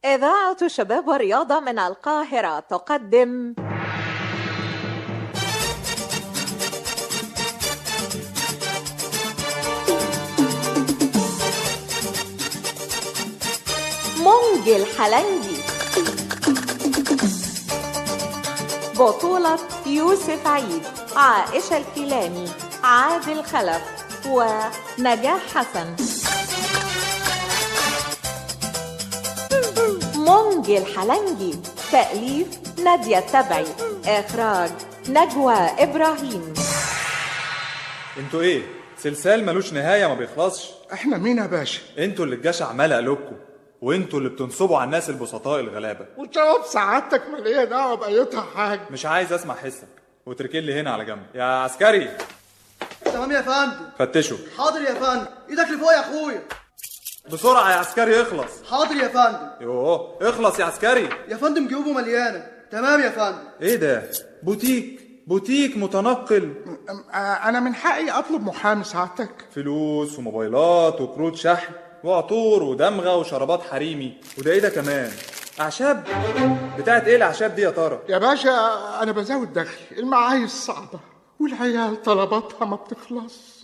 إذاعة شباب الرياضة من القاهرة تقدم مونج الحلنجي، بطولة يوسف عيد، عائشة الكيلاني، عادل خلف ونجاح حسن. مونج الحلنجي، تأليف نادية التبعي، إخراج نجوى إبراهيم. انتوا ايه؟ سلسال ملوش نهاية ما بيخلصش. احنا مين يا باشا؟ انتوا اللي الجشع مالق قلوبكم، وانتوا اللي بتنصبوا على الناس البسطاء الغلابة. وجواب سعادتك مالية دعوة بأيتها حاجة. مش عايز اسمع حسك، وتركن لي هنا على جنب يا عسكري. تمام يا فندم. فتشوا. حاضر يا فندم، ايدك لفوق يا اخويا. بسرعة يا عسكري اخلص. حاضر يا فندم. يوه اخلص يا عسكري. يا فندم جيوبه مليانة. تمام يا فندم. ايه ده؟ بوتيك متنقل. انا من حقي اطلب محامي سعادتك؟ فلوس وموبايلات وكروت شحن وعطور ودمغة وشرابات حريمي، وده ايه ده كمان؟ اعشاب؟ بتاعت ايه الاعشاب دي يا ترى؟ يا باشا انا بزود دخلي، المعايش صعبة والعيال طلباتها ما بتخلص.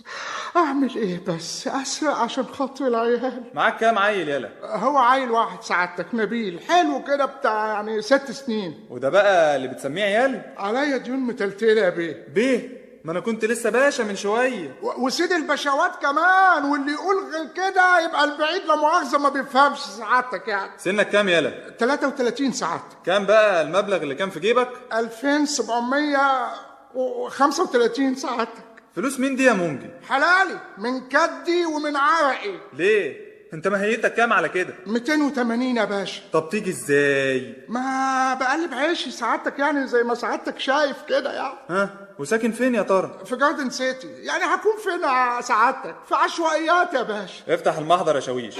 اعمل ايه بس؟ اسرق عشان خاطر العيال. معاك كام عيل يالا؟ هو عيل واحد سعادتك، نبيل حلو كده، بتاع يعني 6 سنين. وده بقى اللي بتسميه عيال؟ عليا ديون متلتلة يا بيه. ما انا كنت لسه باشا من شويه. وسيد البشوات كمان، واللي يقول غير كده يبقى البعيد لا مؤاخذه ما بيفهمش سعادتك. يعني سنك كام يالا؟ 33 سعادتك. كام بقى المبلغ اللي كان في جيبك؟ 2735 سعادتك. فلوس مين دي يا مونجي؟ حلالي، من كدي ومن عرقي. ليه؟ انت ماهيتك كام على كده؟ 280 يا باشا. طب تيجي ازاي؟ ما بقلب عيشي سعادتك، يعني زي ما سعادتك شايف كده يعني. ها؟ وساكن فين يا ترى؟ في جاردن سيتي. يعني هكون فين يا سعادتك؟ في عشوائيات يا باشا. افتح المحضر يا شاويش.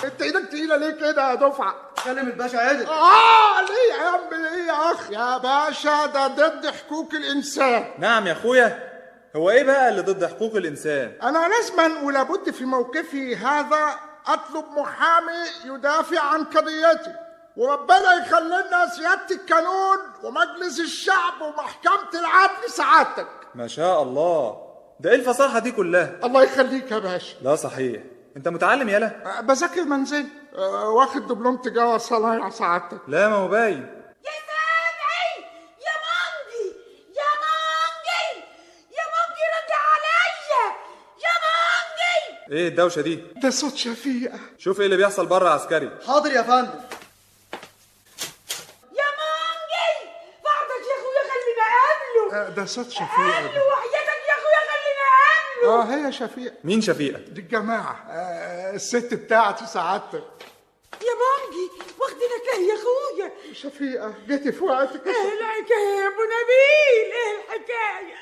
انت ايدك تقيله ليه كده يا دفعه؟ كلم الباشا عادل. ليه يا عم؟ ليه يا اخ؟ يا باشا ده ضد حقوق الانسان. نعم يا اخويا. هو ايه بقى اللي ضد حقوق الانسان؟ انا لازما ولابد في موقفي هذا اطلب محامي يدافع عن قضيتي، وربنا يخلينا سيادة القانون ومجلس الشعب ومحكمة العدل سعادتك. ما شاء الله، ده ايه الفصاحة دي كلها؟ الله يخليك يا باشا. لا صحيح، انت متعلم يالا؟ بذاكر منزل، واخد دبلوم تجارة صنايع سعادتك. لا ما هو باين. يا سامعي يا مونجي، يا مونجي، يا مونجي رد عليا يا مونجي. ايه الدوشة دي؟ ده صوت شفيقة. شوف ايه اللي بيحصل بره يا عسكري. حاضر يا فندم. يا مونجي بعدك يا اخويا خلينا قابله. ده صوت شفيقة. قابله وحياتك يا اخويا خلينا قابله. هي شفيقة. مين شفيقة؟ دي الجماعة، الست بتاعتي سعادتك. يا مونجي واخدينك ليه يا اخويا؟ شفيقة جيتي في وقتك. ايه الحكايه يا ابو نبيل؟ ايه الحكايه؟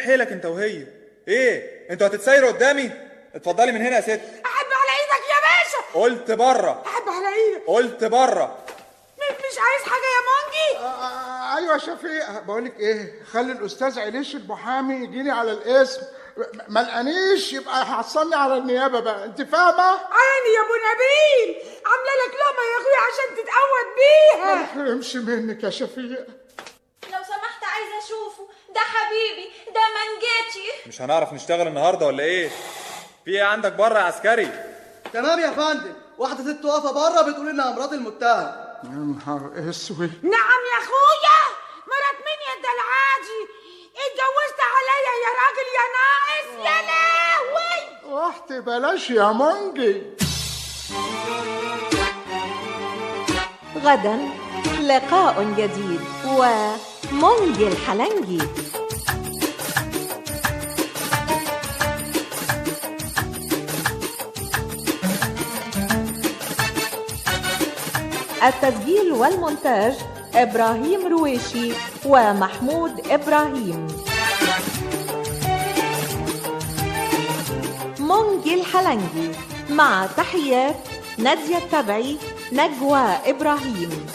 حيلك انت وهي. ايه انتوا هتتسايروا قدامي؟ اتفضلي من هنا يا ست. احب على ايدك يا باشا. قلت بره. احب على ايدك. قلت بره. مش عايز حاجه يا مونجي؟ ايوه يا شفيقة، بقولك ايه، خلي الاستاذ عليش المحامي يجيني على الاسم، ما لقانيش يبقى هيحصلني على النيابه بقى، انت فاهمه؟ عيني يا ابو نبيل، عامله لك لقمه يا اخويا عشان تتقوت بيها. ما احرمش منك يا شفيقة. لو سمحت عايزه اشوفه، ده حبيبي، ده منجاتي. مش هنعرف نشتغل النهارده ولا ايه؟ في ايه عندك بره يا عسكري؟ تمام يا فندم. واحدة ست واقفة بره بتقول انها مرات المتهم. يا نهار اسود. نعم يا اخويا. مرات مين يا الدلعاجي؟ اتجوزت عليا يا راجل يا ناقص يا لهوي. رحت بلاش يا مونجي. غدا لقاء جديد ومونج الحلنجي. التسجيل والمونتاج إبراهيم رويشي ومحمود إبراهيم. مونج الحلنجي مع تحيات نادية التبعي، نجوى إبراهيم.